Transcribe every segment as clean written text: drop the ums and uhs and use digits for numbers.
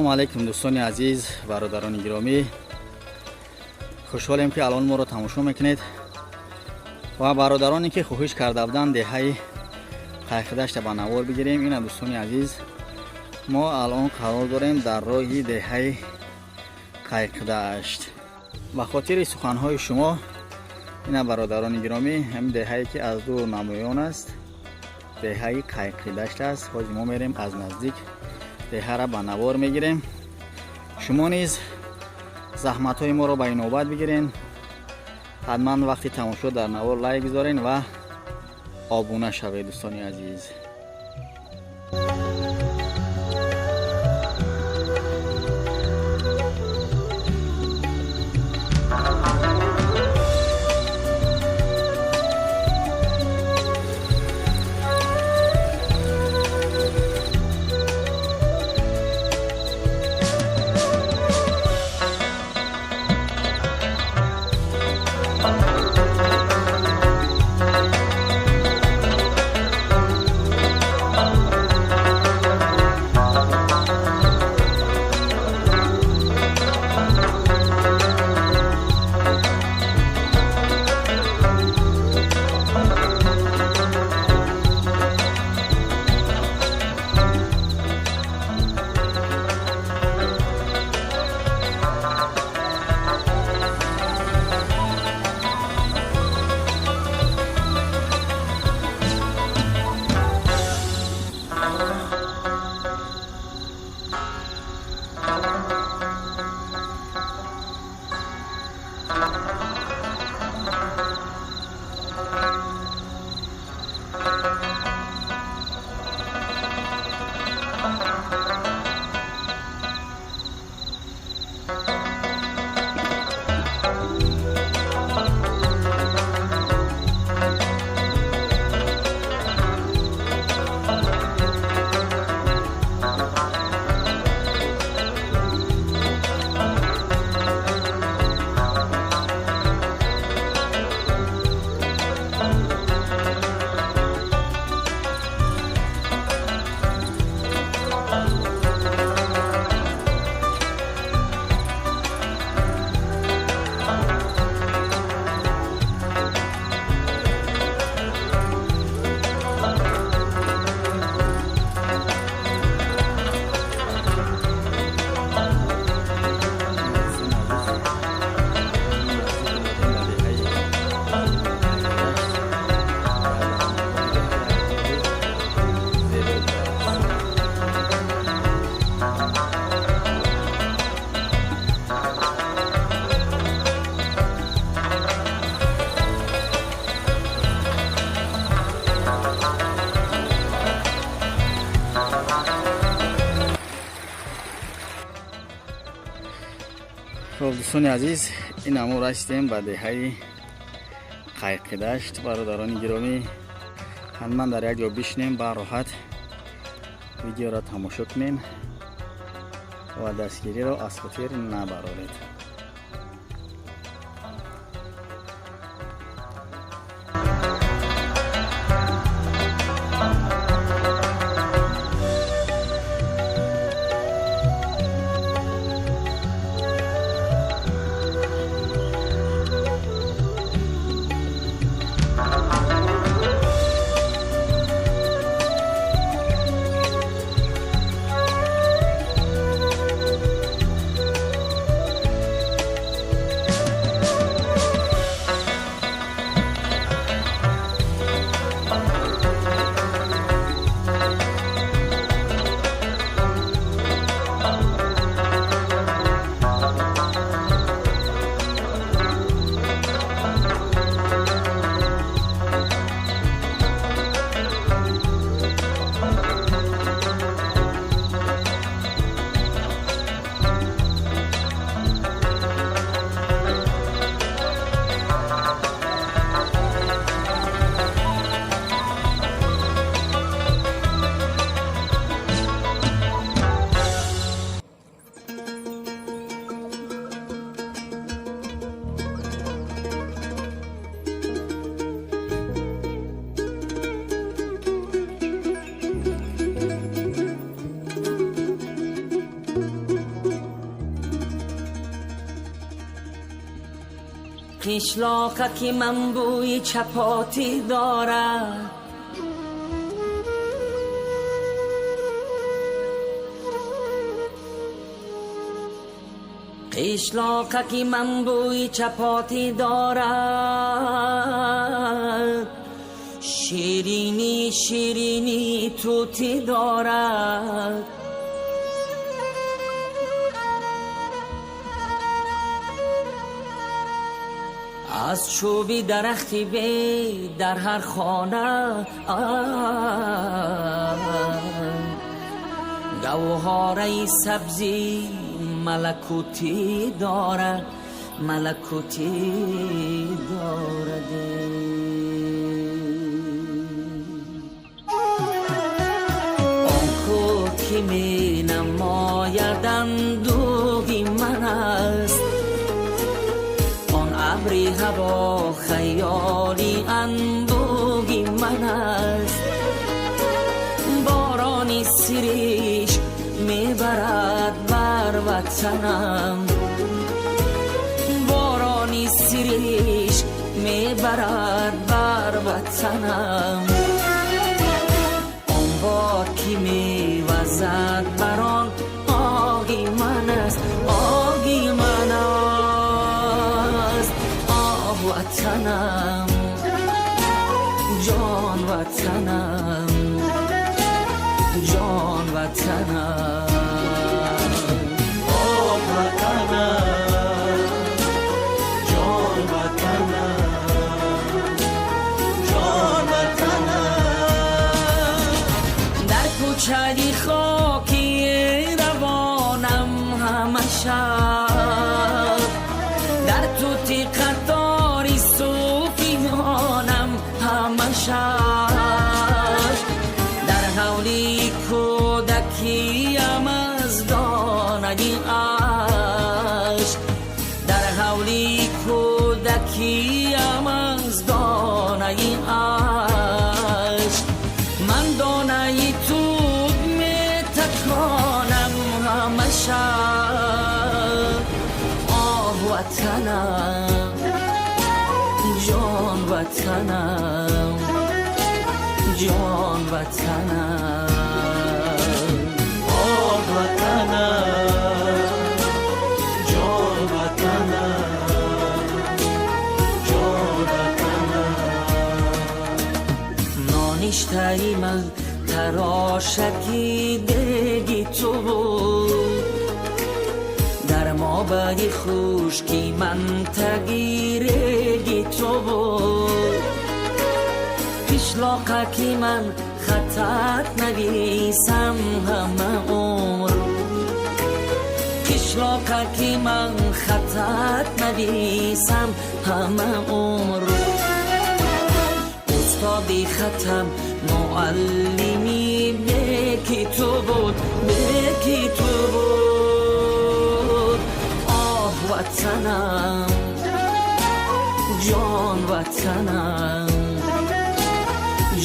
салому алайкум дӯстони азиз, бародарони гиромӣ. Хушҳолем ки алон моро тамошо мекунед ва бародароне ки хоҳиш карда буданд деҳаи қайқидашта ба навор бигирем. ина дӯстони азиз, мо алон қарор дорем дар роҳи деҳаи қайқидашт. ба хотири суханҳои шумо, ина бародарони гиромӣ, ҳамин деҳае ки аз дур намоён аст, деҳаи қайқидашт аст. ҳозир мо мерем аз наздик деҳаро ба навор мегирем. шумо низ заҳматҳои моро ба инобат бигирен. ҳатман вақти тамошо дар навор лайк бизорен ва обуна шавед дӯстони азиз. дӯстони азиз, ин мо растем ба деҳаи қайқидашт. бародарони гиромӣ, ҳатман дар як ҷо бишинем, ба роҳат видеоро тамошо кунем ва дастгириро аз хотир набароред. قشلاقک من بوی چپاتی دارد، قشلاقک من بوی چپاتی دارد، شیرینی شیرینی توتی دارد. از چوبی درختی بی در هر خانه گوهره سبزی ملکوتی دارد، ملکوتی دارد. آن کود که می نماید اندوهی من است، ابری هوا خیالی اندوهی من است. بارانی سریش میبرد بر وطنم، بارانی سریش میبرد بر وطنم. آن بار که میوزد بران آگی من است، آگی من است. وطنم جان وطنم، جان وطنم، آه وطنم، جان وطنم، جان وطنم. در کوچه خاکی روانم همه شب، در توتی قطاری صوفیانم همه شب. در حولی کودکیم از دانگی عشق، در حولی کودکیم از دانگی عشق. من دانه توت می تکانم همه شب. آه وطنم جان وطنم، جان وطنم، آه وطنم، جان وطنم، جان وطنم. نانشتهی من تراشکی دیگی تو بود، در ما بگی خوشکی من تگیرگی تو بود. قشلاقکی من خطت نویسم همه عمر، قشلاقکی من خطت نویسم همه عمر. استادی ختم معلمی بکی تو بود، بکی تو بود. آه وطنم جان وطنم،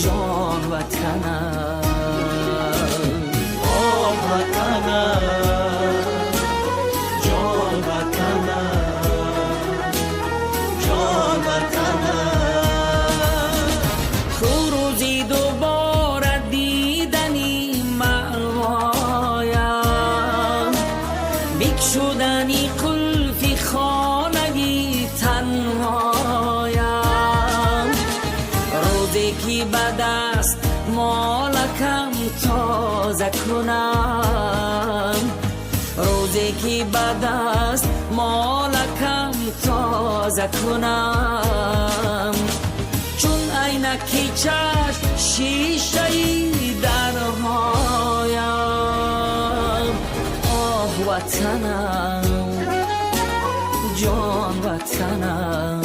جان وطنم، آه وطنم، جان وطنم، جان وطنم. روزی دوباره دیدنی معنایم، بکشودنی قلفی خانگی تنهایم. روزی که به دست مالکم تازه کنم، روزی که به دست مالکم تازه کنم. چون عینکی چشم شیشه‌ای درهایم. آه وطنم جان وطنم،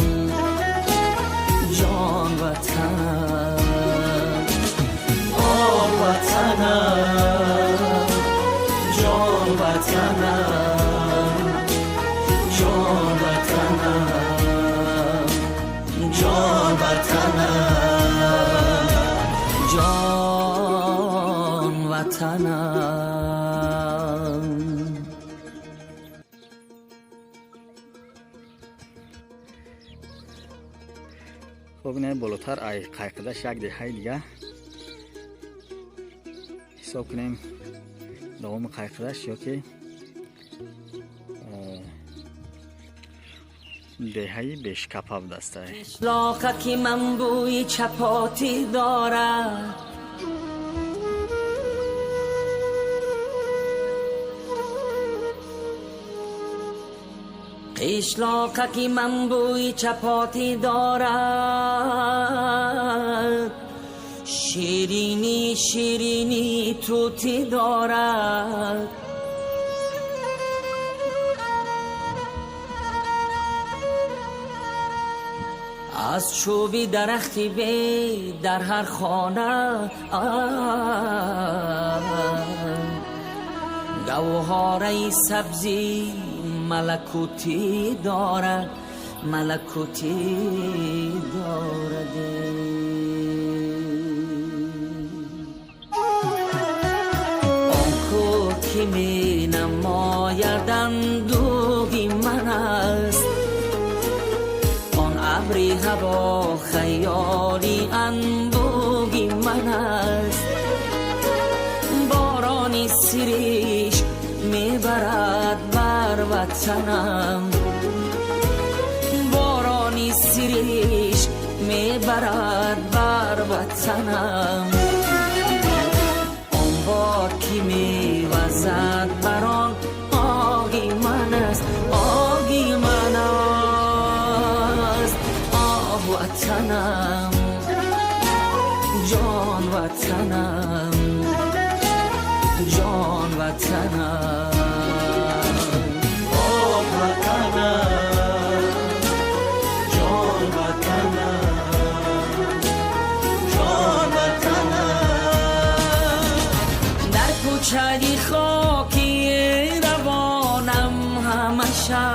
جان وطنم، آه وطنم، جان وطنم، جان وطنم، جان وطنم، جان وطنم. خب اینه بالاتر قایقداشت یک دهه دیگه حساب کنیم دوام قایقداشت یا که دهه بشکپه بود است. قشلاقکی من بوی چپاتی دارد، قشلاقکی من بوی چپاتی دارد، شیرینی شیرینی توتی دارد. از چوبی درختی به در هر خانه گوهره سبزی ملکوتی دارد، ملکوتی دارد. آن کو که می نماید اندوهی من است، ابری هوا خیالی انبوهی من است. بارانی سریش میبرد بر وطنم، بارانی سریش میبرد بر وطنم. آن باد که میوزد بران آهی من است، آهی من است. وطنم جان وطنم، جان وطنم، آه وطنم، جان وطنم، جان وطنم. در کوچه خاکی روانم همشه،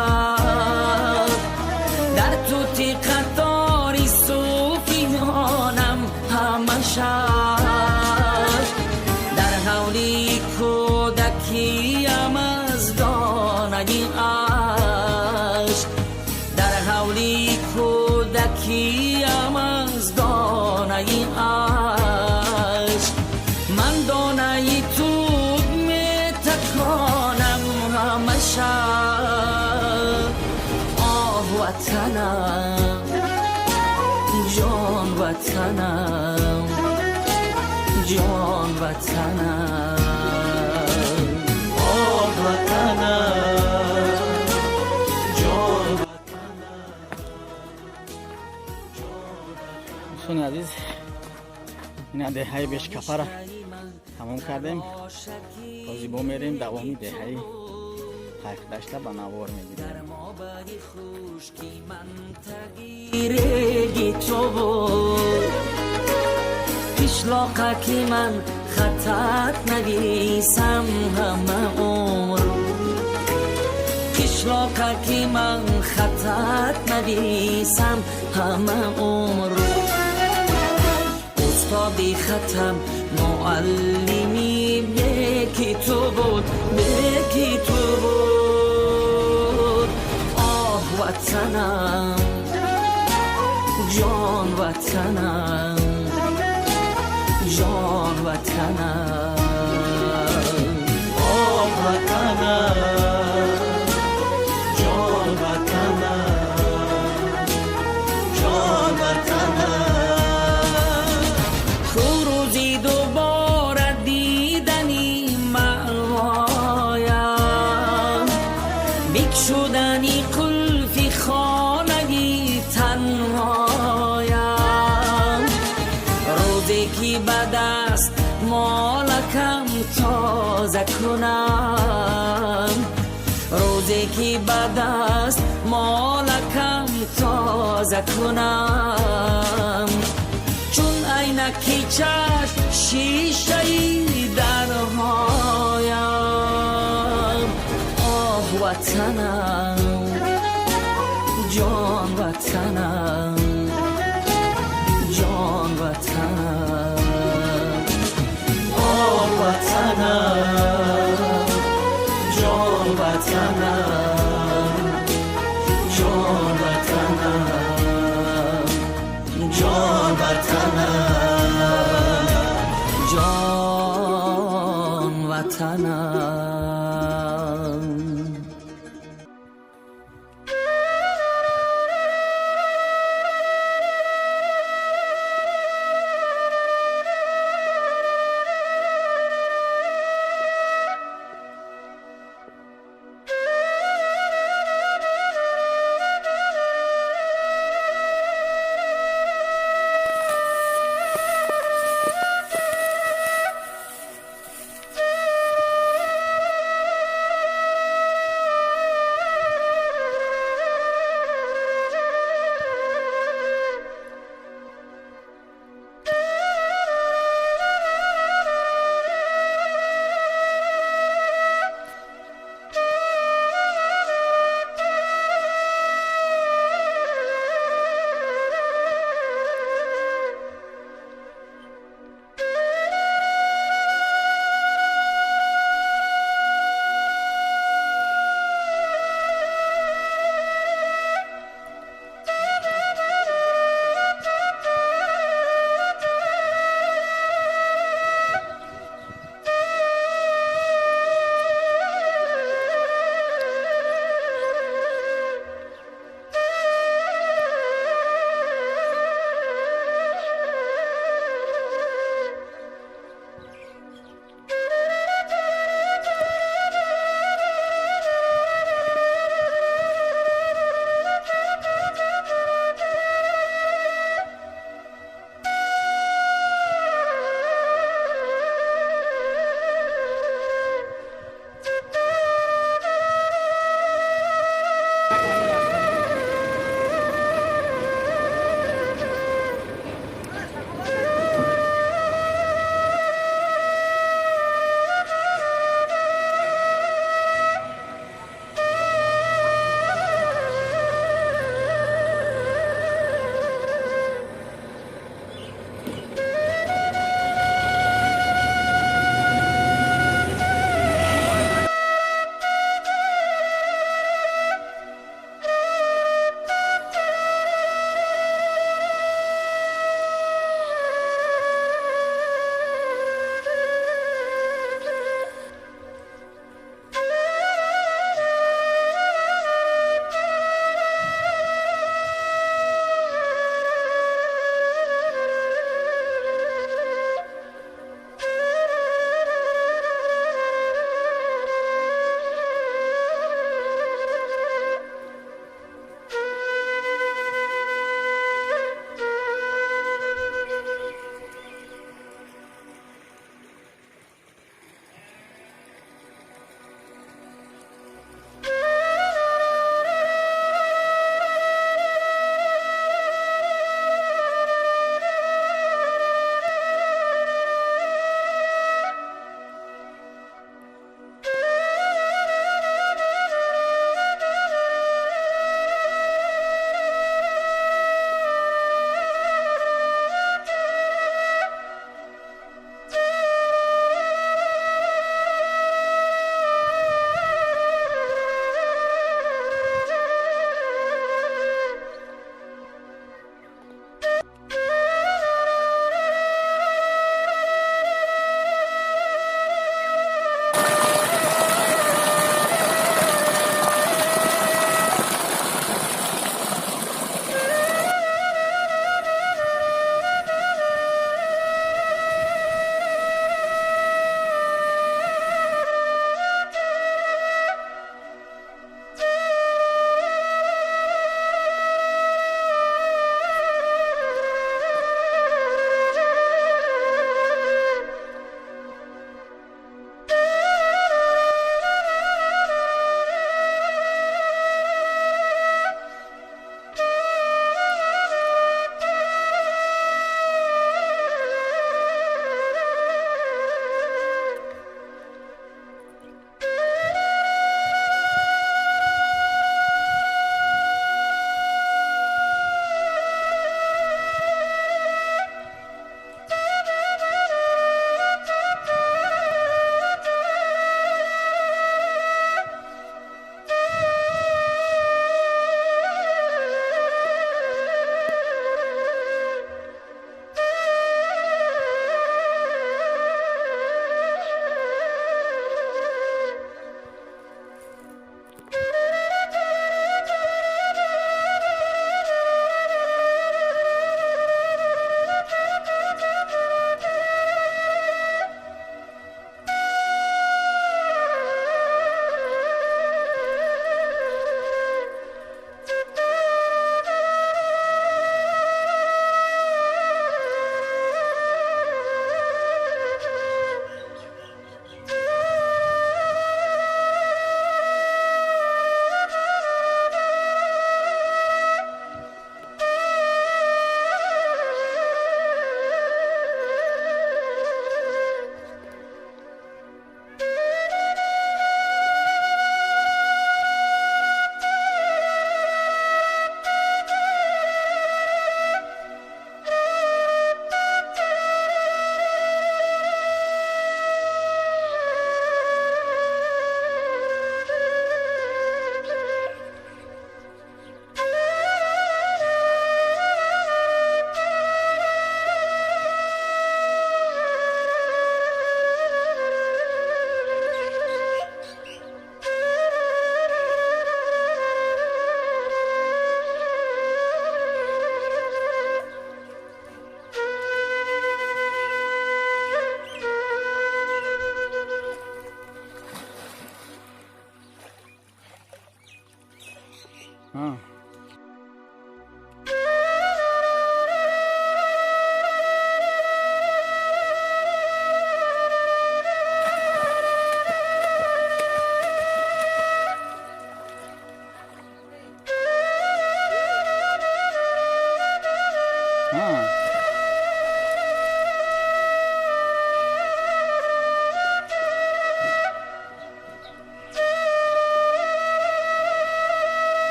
در توتی قطاری صوفیانم همشه، در حولی کودکیم از دانه عشق، در حولی کودکیم از دانه عشق. من دانه توت می تکانم همشه، آه وطنم جان وطنم، جان وطنم، آه وطنم، جان وطنم. دوستان عزیز این دهه بشکپه را تمام کردیم. بازی با میریم دوامی دهه قایقداشت به نوار میگیریم. تغییرگی تو بود قشلاقه که من خطت نویسم همه عمر، قشلاقه که من خطت نویسم همه عمر. استادی ختم معلمی یکی تو بود، یکی تو بود. آه وطنم جان وطنم، جان وطنم، آه وطنم، جان وطنم، جان وطنم. روزی دوباره دیدنی معنایم، بکشودنی قلفی خانگی تنهایم. روزی که به دست مالکم تازه کنم، روزی که به دست مالکم تازه کنم. چون عینکی چشم شیشه درهایم. آه وطنم جان وطنم، جان وطنم، آه وطنم جان وطنم، جان وطنم، جان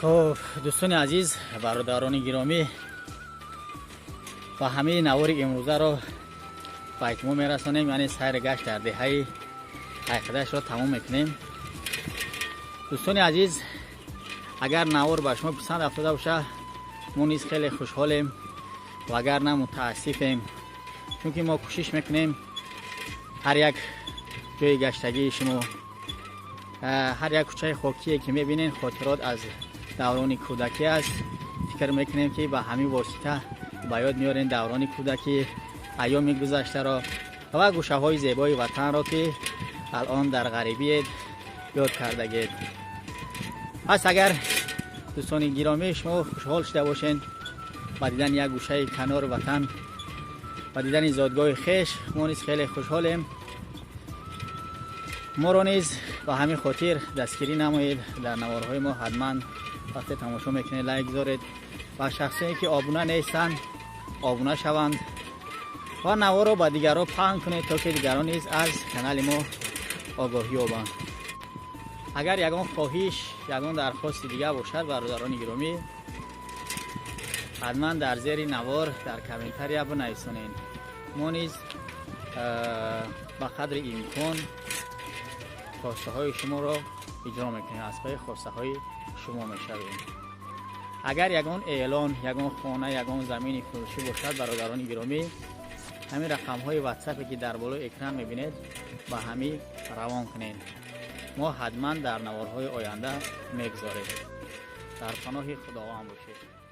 خب دوستان عزیز، برادران گرامی، و همه نوار امروزه رو به اتمام میرسانیم. یعنی سیر گشت در دهه کایکیداشت رو تمام میکنیم. دوستان عزیز، اگر نوار به شما پسند افتاده باشه، ما نیز خیلی خوشحالیم و اگر نه متاسفیم، چون که ما کوشش میکنیم هر یک جای گشتگی شما، هر یک کوچه خاکی که میبینین خاطرات از دوران کودکی است. فکر میکنیم که به همین واسطه به یاد میارین دوران کودکی، ایام گذشته را و گوشه های زیبای وطن را که الان در غریبی یاد کردگید. پس اگر دوستان گرامی شما خوشحال شده باشین با دیدن یک گوشه کنار وطن و دیدن زادگاه خویش، ما نیز خیلی خوشحالیم. ما را نیز به همین خاطر دستگیری نمایید. در نوارهای ما حتما وقتی تماشا میکنید لایک دارید و شخصی که آبونه نیستن آبونه شوند و نوار را به دیگران پهن کنید تا که دیگران نیز از کانال ما آگاهی یابند. اگر یگان خواهش یگان درخواست دیگه باشد برادران گرامی، حتما در زیر نوار در کامنتری بنویسید. ما نیز به قدر امکان خواسته های شما را اجرا میکنیم، از پای خواسته های شما میشویم. اگر یگان اعلان، یگان خانه، یگان زمین فروشی باشد برادران گرامی، همین رقم های واتساپی که در بالای اکران میبینید با همین روان کنید. ما حتما در نوارهای آینده میگذاریم. در پناه خداوند باشید.